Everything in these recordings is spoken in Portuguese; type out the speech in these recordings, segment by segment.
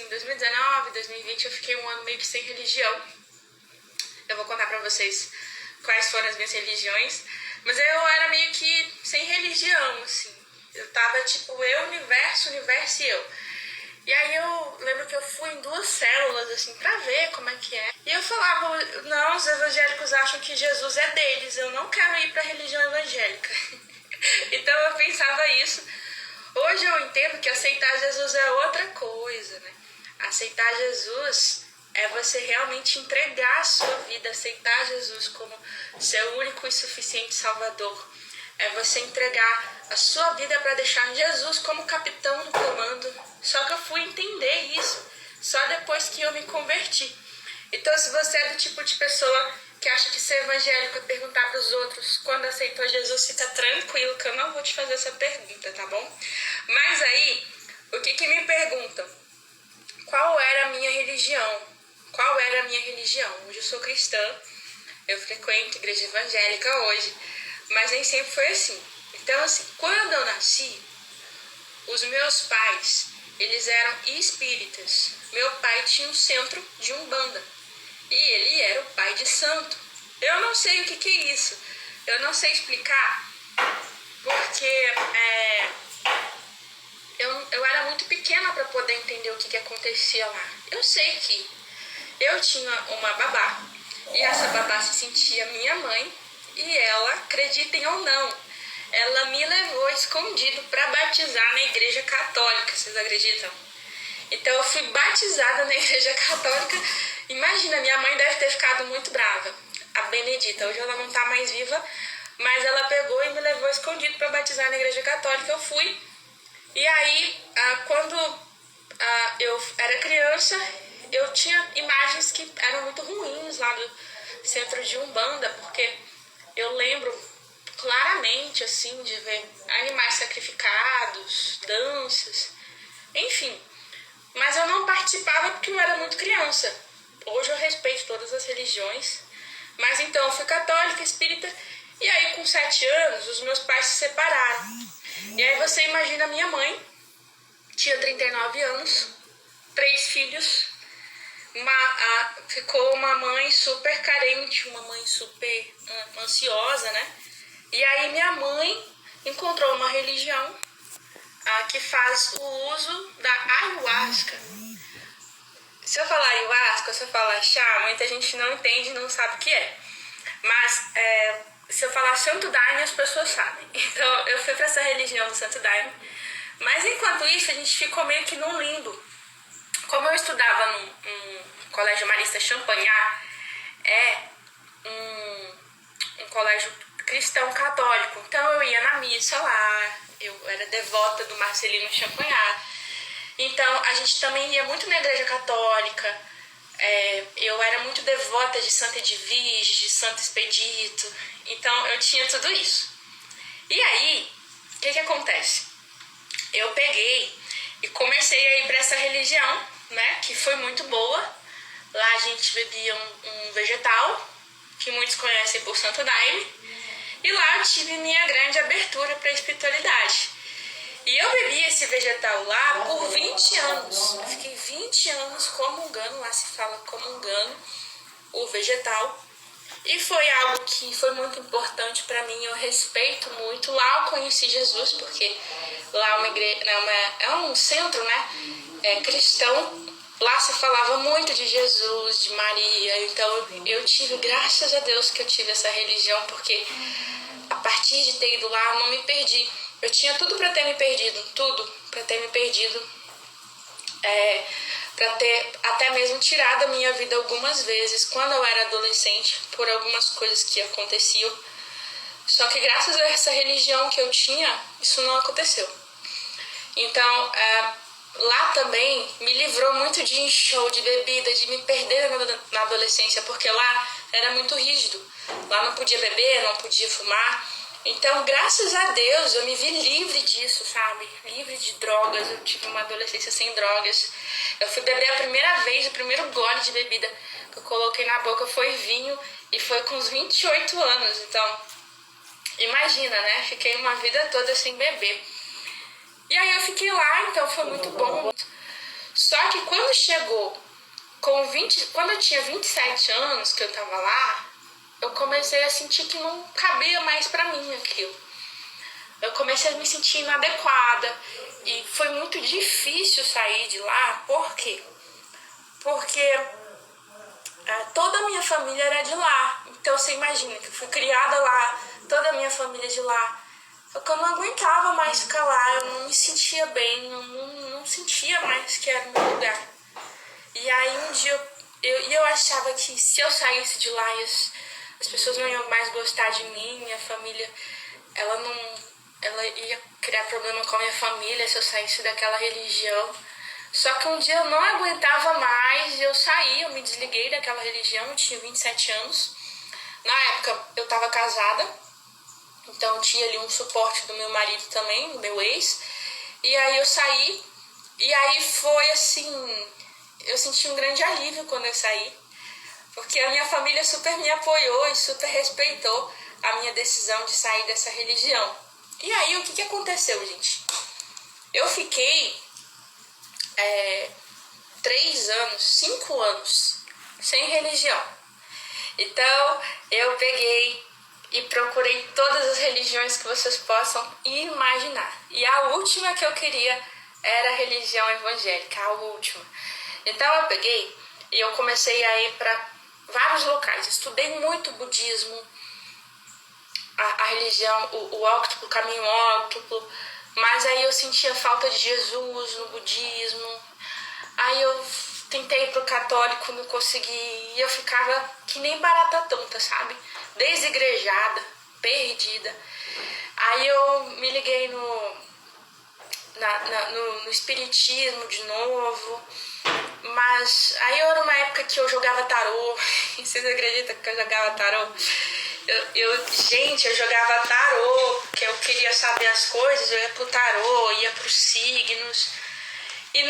Em 2019, 2020 eu fiquei um ano meio que sem religião. Eu vou contar pra vocês quais foram as minhas religiões. Mas eu era meio que sem religião, assim. Eu tava tipo, eu, universo e eu. E aí eu lembro que eu fui em 2 células, assim, pra ver como é que é. E eu falava, não, os evangélicos acham que Jesus é deles, eu não quero ir pra religião evangélica. Então eu pensava isso. Hoje eu entendo que aceitar Jesus é outra coisa, né? Aceitar Jesus é você realmente entregar a sua vida, aceitar Jesus como seu único e suficiente Salvador. É você entregar a sua vida para deixar Jesus como capitão no comando. Só que eu fui entender isso só depois que eu me converti. Então, se você é do tipo de pessoa que acha que ser evangélico é perguntar para os outros quando aceitou Jesus, fica tranquilo que eu não vou te fazer essa pergunta, tá bom? Mas aí, o que me perguntam? Qual era a minha religião? Qual era a minha religião? Hoje eu sou cristã, eu frequento igreja evangélica hoje, mas nem sempre foi assim. Então, assim, quando eu nasci, os meus pais, eles eram espíritas. Meu pai tinha um centro de Umbanda e ele era o pai de santo. Eu não sei o que é isso, eu não sei explicar, porque eu era muito pequena para poder entender o que acontecia lá. Eu sei que eu tinha uma babá e essa babá se sentia minha mãe e ela, acreditem ou não, ela me levou escondido para batizar na igreja católica, vocês acreditam? Então eu fui batizada na igreja católica. Imagina, minha mãe deve ter ficado muito brava, a Benedita. Hoje ela não tá mais viva, mas ela pegou e me levou escondido para batizar na igreja católica. Eu fui. E aí, quando eu era criança, eu tinha imagens que eram muito ruins lá do centro de Umbanda, porque eu lembro claramente, assim, de ver animais sacrificados, danças, enfim. Mas eu não participava porque eu era muito criança. Hoje eu respeito todas as religiões, mas então eu fui católica, espírita, e aí com 7 anos os meus pais se separaram. E aí você imagina a minha mãe, tinha 39 anos, 3 filhos, ficou uma mãe super carente, uma mãe super ansiosa, né? E aí minha mãe encontrou uma religião que faz o uso da ayahuasca. Se eu falar ayahuasca, se eu falar chá, muita gente não entende, não sabe o que é. Mas se eu falar Santo Daime, as pessoas sabem. Então eu fui para essa religião do Santo Daime. Mas enquanto isso, a gente ficou meio que num limbo. Como eu estudava num colégio marista Champagnat, é um colégio cristão católico. Então eu ia na missa lá, eu era devota do Marcelino Champagnat. Então a gente também ia muito na igreja católica. Eu era muito devota de Santa Edvige, de Santo Expedito. Então eu tinha tudo isso. E aí, o que acontece? Eu peguei e comecei a ir para essa religião, né, que foi muito boa. Lá a gente bebia um vegetal, que muitos conhecem por Santo Daime, e lá eu tive minha grande abertura para a espiritualidade. E eu bebi esse vegetal lá por 20 anos. Eu fiquei 20 anos comungando, lá se fala comungando, o vegetal. E foi algo que foi muito importante para mim, eu respeito muito. Lá eu conheci Jesus, porque lá é um centro, né, cristão. Lá se falava muito de Jesus, de Maria. Então eu tive, graças a Deus que eu tive essa religião, porque a partir de ter ido lá eu não me perdi. Eu tinha tudo para ter me perdido, para ter até mesmo tirado a minha vida algumas vezes quando eu era adolescente, por algumas coisas que aconteciam. Só que graças a essa religião que eu tinha, isso não aconteceu. Então, lá também me livrou muito de show, de bebida, de me perder na adolescência, porque lá era muito rígido. Lá não podia beber, não podia fumar. Então, graças a Deus, eu me vi livre disso, sabe? Livre de drogas. Eu tive uma adolescência sem drogas. Eu fui beber a primeira vez, o primeiro gole de bebida que eu coloquei na boca foi vinho, e foi com uns 28 anos. Então, imagina, né? Fiquei uma vida toda sem beber. E aí eu fiquei lá, então foi muito bom. Só que quando chegou quando eu tinha 27 anos que eu tava lá, eu comecei a sentir que não cabia mais pra mim aquilo. Eu comecei a me sentir inadequada e foi muito difícil sair de lá. Por quê? Porque toda a minha família era de lá. Então você imagina que eu fui criada lá, toda a minha família de lá. Só que eu não aguentava mais ficar lá, eu não me sentia bem, não sentia mais que era o meu lugar. E aí um dia eu achava que se eu saísse de lá as pessoas não iam mais gostar de mim, minha família, ela ia criar problema com a minha família se eu saísse daquela religião. Só que um dia eu não aguentava mais, eu saí, eu me desliguei daquela religião, eu tinha 27 anos. Na época eu estava casada, então tinha ali um suporte do meu marido também, do meu ex. E aí eu saí, e aí foi assim, eu senti um grande alívio quando eu saí, porque a minha família super me apoiou e super respeitou a minha decisão de sair dessa religião. E aí o que aconteceu, gente? Eu fiquei 3 anos, 5 anos sem religião. Então eu peguei e procurei todas as religiões que vocês possam imaginar. E a última que eu queria era a religião evangélica, a última. Então eu peguei e eu comecei a ir para vários locais. Estudei muito budismo, a religião, o óctuplo, o caminho óctuplo, mas aí eu sentia falta de Jesus no budismo. Aí eu tentei ir pro católico, não consegui, e eu ficava que nem barata tonta, sabe? Desigrejada, perdida. Aí eu me liguei no espiritismo de novo, mas aí era uma época que eu jogava tarô. Vocês acreditam que eu jogava tarô? Gente, eu jogava tarô, porque eu queria saber as coisas, eu ia pro tarô, ia pros signos. E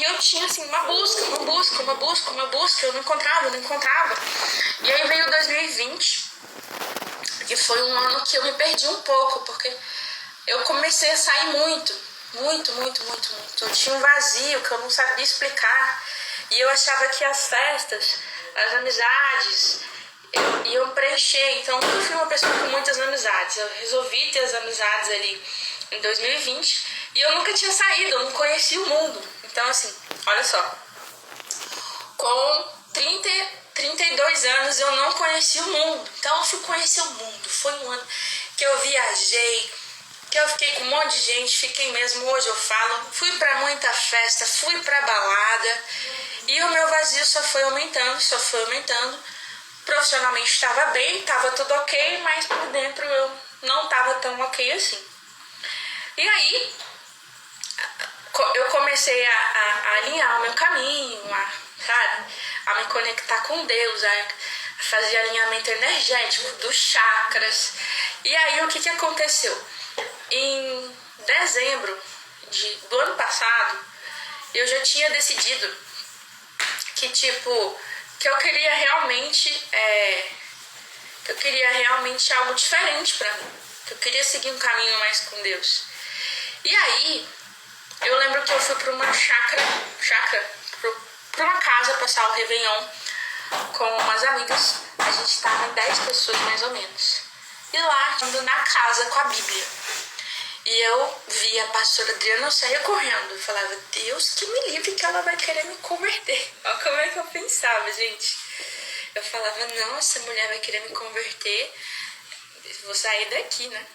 eu tinha assim, uma busca, eu não encontrava. E aí veio 2020, que foi um ano que eu me perdi um pouco, porque eu comecei a sair muito. Eu tinha um vazio que eu não sabia explicar. E eu achava que as festas, as amizades, iam preencher. Então eu fui uma pessoa com muitas amizades. Eu resolvi ter as amizades ali em 2020 e eu nunca tinha saído, eu não conhecia o mundo. Então assim, olha só, com 32 anos eu não conhecia o mundo. Então eu fui conhecer o mundo. Foi um ano que eu viajei, que eu fiquei com um monte de gente, fiquei mesmo, hoje eu falo, fui pra muita festa, fui pra balada, e o meu vazio só foi aumentando. Profissionalmente estava bem, estava tudo ok, mas por dentro eu não estava tão ok assim. E aí eu comecei a alinhar o meu caminho, a me conectar com Deus, a fazer alinhamento energético dos chakras. E aí o que aconteceu? Em dezembro do ano passado, eu já tinha decidido que eu queria realmente algo diferente pra mim, que eu queria seguir um caminho mais com Deus. E aí eu lembro que eu fui pra uma pra uma casa passar o Réveillon com umas amigas. A gente tava em 10 pessoas mais ou menos. E lá, indo na casa com a Bíblia. E eu vi a pastora Adriana, eu saía correndo. Eu falava, Deus que me livre que ela vai querer me converter. Olha como é que eu pensava, gente. Eu falava, não, essa mulher vai querer me converter. Vou sair daqui, né?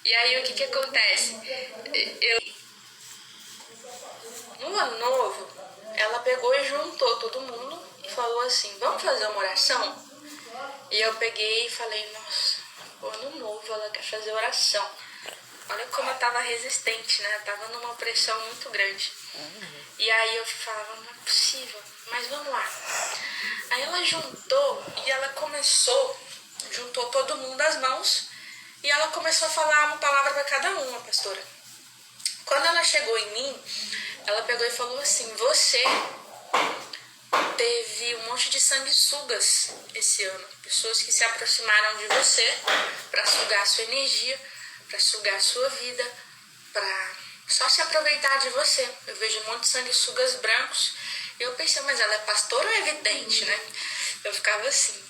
E aí o que acontece? No ano novo, ela pegou e juntou todo mundo e falou assim, vamos fazer uma oração? E eu peguei e falei, nossa, o ano novo ela quer fazer oração. Olha como eu tava resistente, né? Eu tava numa pressão muito grande. E aí eu falava, não é possível, mas vamos lá. Aí ela juntou todo mundo as mãos e ela começou a falar uma palavra para cada uma, pastora. Quando ela chegou em mim, ela pegou e falou assim, você teve um monte de sanguessugas esse ano. Pessoas que se aproximaram de você para sugar a sua energia, para sugar a sua vida, para só se aproveitar de você. Eu vejo muitos sanguessugas brancos. E eu pensei, mas ela é pastora ou é vidente, né? Eu ficava assim.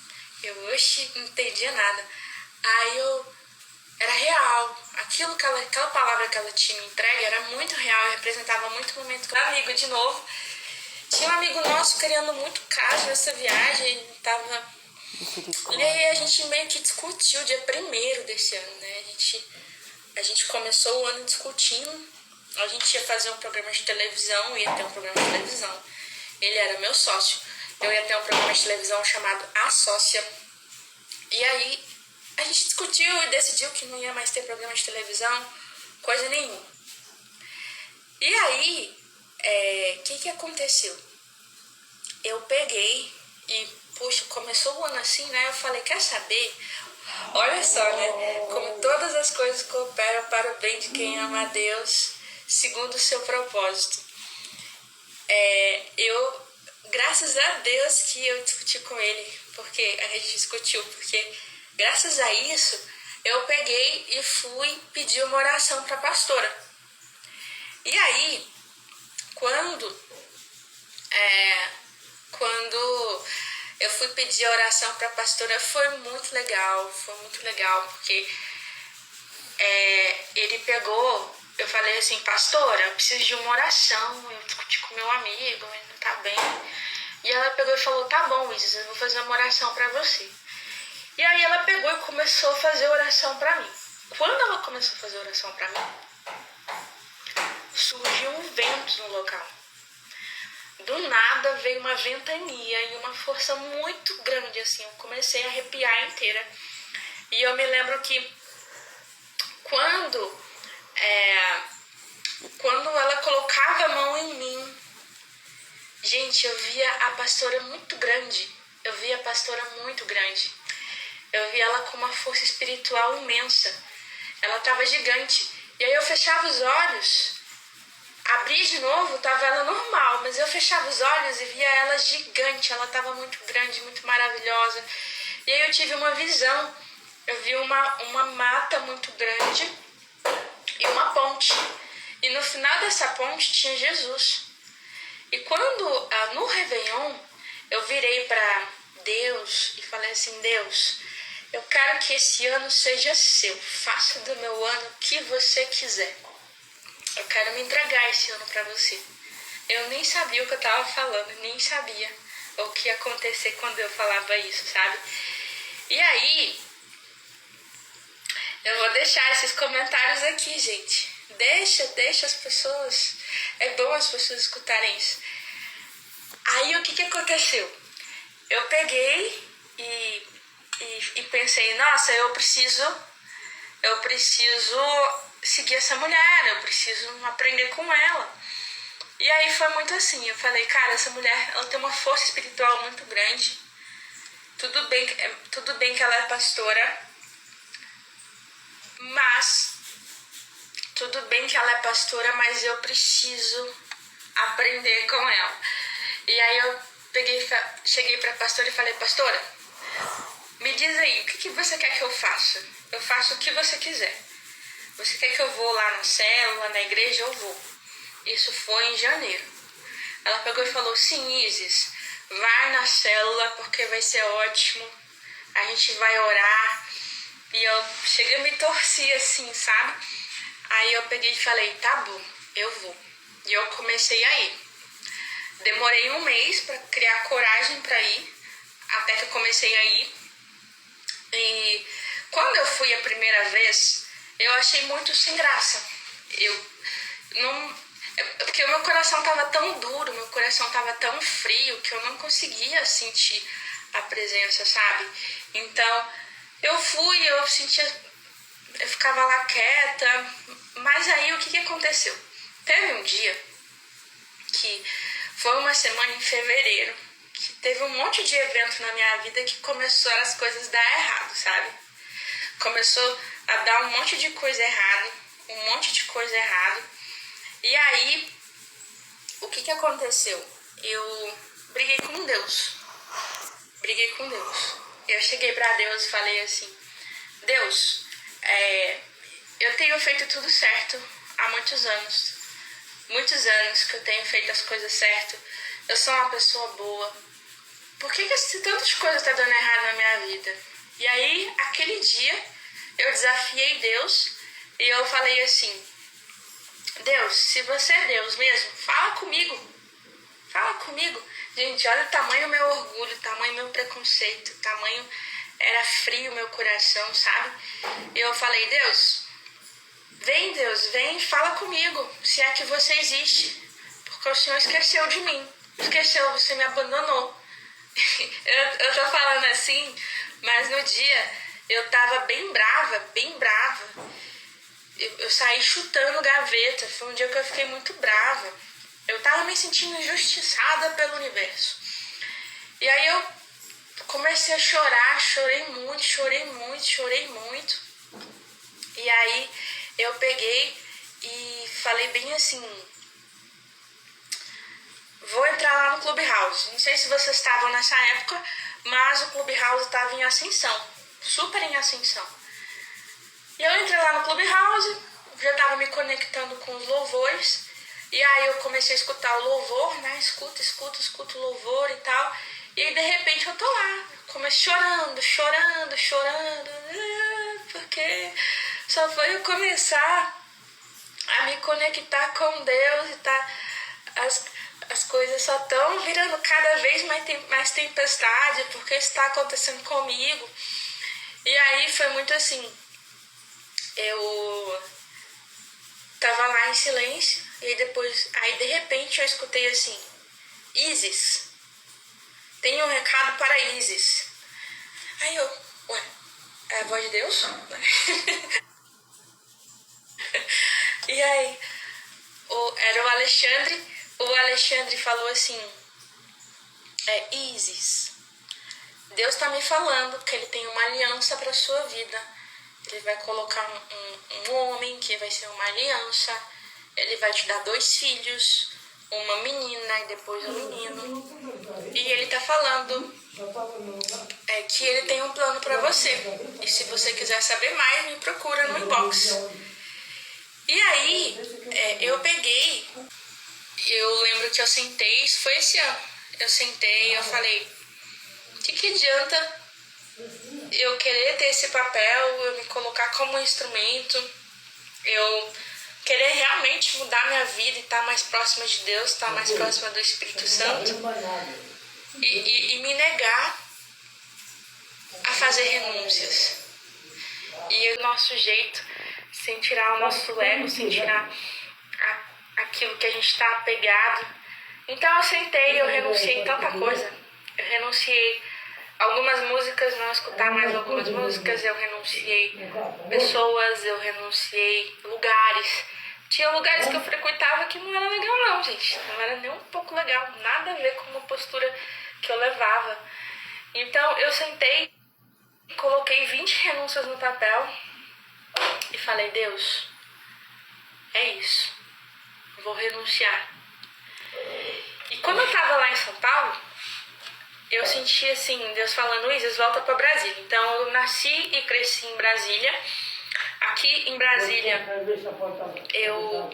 Oxi, não entendia nada. Aí era real. Aquela palavra que ela tinha me entregue era muito real e representava muito o momento com o amigo de novo. Tinha um amigo nosso querendo muito caso nessa viagem. E aí a gente meio que discutiu dia 1º desse ano, né? A gente começou o ano discutindo. A gente ia fazer um programa de televisão, ia ter um programa de televisão. Ele era meu sócio. Eu ia ter um programa de televisão chamado A Sócia. E aí a gente discutiu e decidiu que não ia mais ter programa de televisão, coisa nenhuma. E aí, o que aconteceu? Eu peguei e, puxa, começou o ano assim, né? Eu falei, quer saber? Olha só, né? Como todas as coisas cooperam para o bem de quem ama a Deus, segundo o seu propósito. Graças a Deus que eu discuti com ele, porque a gente discutiu, porque graças a isso eu peguei e fui pedir uma oração para a pastora. E aí, quando eu fui pedir a oração para a pastora, foi muito legal, porque ele pegou, eu falei assim, pastora, eu preciso de uma oração, eu discuti com meu amigo, ele não tá bem. E ela pegou e falou, tá bom, Isis, eu vou fazer uma oração pra você. E aí ela pegou e começou a fazer oração pra mim. Quando ela começou a fazer oração pra mim, surgiu um vento no local. Do nada veio uma ventania e uma força muito grande, assim, eu comecei a arrepiar inteira. E eu me lembro que quando ela colocava a mão em mim, gente, eu via a pastora muito grande. Eu via ela com uma força espiritual imensa. Ela estava gigante. E aí eu fechava os olhos, abria de novo, tava ela normal, mas eu fechava os olhos e via ela gigante. Ela estava muito grande, muito maravilhosa. E aí eu tive uma visão. Eu vi uma mata muito grande e uma ponte. E no final dessa ponte tinha Jesus. E quando, no Réveillon, eu virei para Deus e falei assim, Deus, eu quero que esse ano seja seu. Faça do meu ano o que você quiser. Eu quero me entregar esse ano para você. Eu nem sabia o que eu estava falando, nem sabia o que ia acontecer quando eu falava isso, sabe? E aí, eu vou deixar esses comentários aqui, gente. Deixa as pessoas. É bom as pessoas escutarem isso. Aí o que aconteceu? Eu peguei e pensei, nossa, eu preciso seguir essa mulher, eu preciso aprender com ela. E aí foi muito assim, eu falei, cara, essa mulher, ela tem uma força espiritual muito grande. Tudo bem que ela é pastora, mas eu preciso aprender com ela. E aí eu cheguei pra pastora e falei, pastora, me diz aí, o que você quer que eu faça? Eu faço o que você quiser. Você quer que eu vou lá na célula, na igreja? Eu vou. Isso foi em janeiro. Ela pegou e falou, sim, Isis, vai na célula porque vai ser ótimo. A gente vai orar. E eu cheguei a me torcer assim, sabe? Aí eu peguei e falei, tá bom, eu vou. E eu comecei a ir. Demorei 1 mês para criar coragem para ir, até que eu comecei a ir. E quando eu fui a primeira vez, eu achei muito sem graça. Porque o meu coração estava tão duro, meu coração estava tão frio, que eu não conseguia sentir a presença, sabe? Então, eu fui, eu ficava lá quieta, mas aí o que aconteceu? Teve um dia que foi uma semana em fevereiro, que teve um monte de evento na minha vida que começaram as coisas a dar errado, sabe? Começou a dar um monte de coisa errada. E aí, o que aconteceu? Eu briguei com Deus. Eu cheguei pra Deus e falei assim, Deus, eu tenho feito tudo certo há muitos anos. muitos anos que eu tenho feito as coisas certas. Eu sou uma pessoa boa. Por que tantas coisas tá dando errado na minha vida? E aí, aquele dia, eu desafiei Deus e eu falei assim: Deus, se você é Deus mesmo, fala comigo. Fala comigo. Gente, olha o tamanho do meu orgulho, o tamanho do meu preconceito, o tamanho... Era frio meu coração, sabe? E eu falei: Deus, vem, fala comigo, se é que você existe. Porque o Senhor esqueceu de mim. Esqueceu, você me abandonou. eu tô falando assim, mas no dia eu tava bem brava, bem brava. Eu saí chutando gaveta. Foi um dia que eu fiquei muito brava. Eu tava me sentindo injustiçada pelo universo. E aí eu comecei a chorar, chorei muito. E aí eu peguei e falei bem assim: vou entrar lá no Clubhouse. Não sei se vocês estavam nessa época, mas o Clubhouse estava em ascensão, super em ascensão. E eu entrei lá no Clubhouse, já estava me conectando com os louvores. E aí eu comecei a escutar o louvor, né? Escuto o louvor e tal. E aí de repente eu tô lá, comecei chorando, porque só foi eu começar a me conectar com Deus e tá, as coisas só estão virando cada vez mais tempestade, porque isso tá acontecendo comigo. E aí foi muito assim, eu tava lá em silêncio, e aí de repente eu escutei assim: Isis, tem um recado para Isis. Aí eu, ué, é a voz de Deus? E aí, era o Alexandre falou assim: Isis, Deus tá me falando que ele tem uma aliança pra sua vida. Ele vai colocar um homem que vai ser uma aliança. Ele vai te dar 2 filhos, uma menina e depois um menino. E ele tá falando que ele tem um plano pra você. E se você quiser saber mais, me procura no inbox. E aí, eu peguei, eu lembro que eu sentei, isso foi esse ano. Eu sentei, eu falei: que adianta eu querer ter esse papel, eu me colocar como instrumento, eu querer realmente mudar minha vida e estar mais próxima de Deus, estar mais próxima do Espírito Santo, e me negar a fazer renúncias. E o nosso jeito, sem tirar o nosso ego, sem tirar aquilo que a gente está apegado. Então eu sentei, eu renunciei tanta coisa. Eu renunciei algumas músicas, não escutar mais algumas músicas, eu renunciei pessoas, eu renunciei lugares. Tinha lugares que eu frequentava que não era legal não, gente. Não era nem um pouco legal, nada a ver com a postura que eu levava. Então eu sentei, coloquei 20 renúncias no papel e falei: Deus, é isso, vou renunciar. E quando eu tava lá em São Paulo, eu senti assim, Deus falando: Isis, volta pra Brasília. Então eu nasci e cresci em Brasília. Aqui em Brasília eu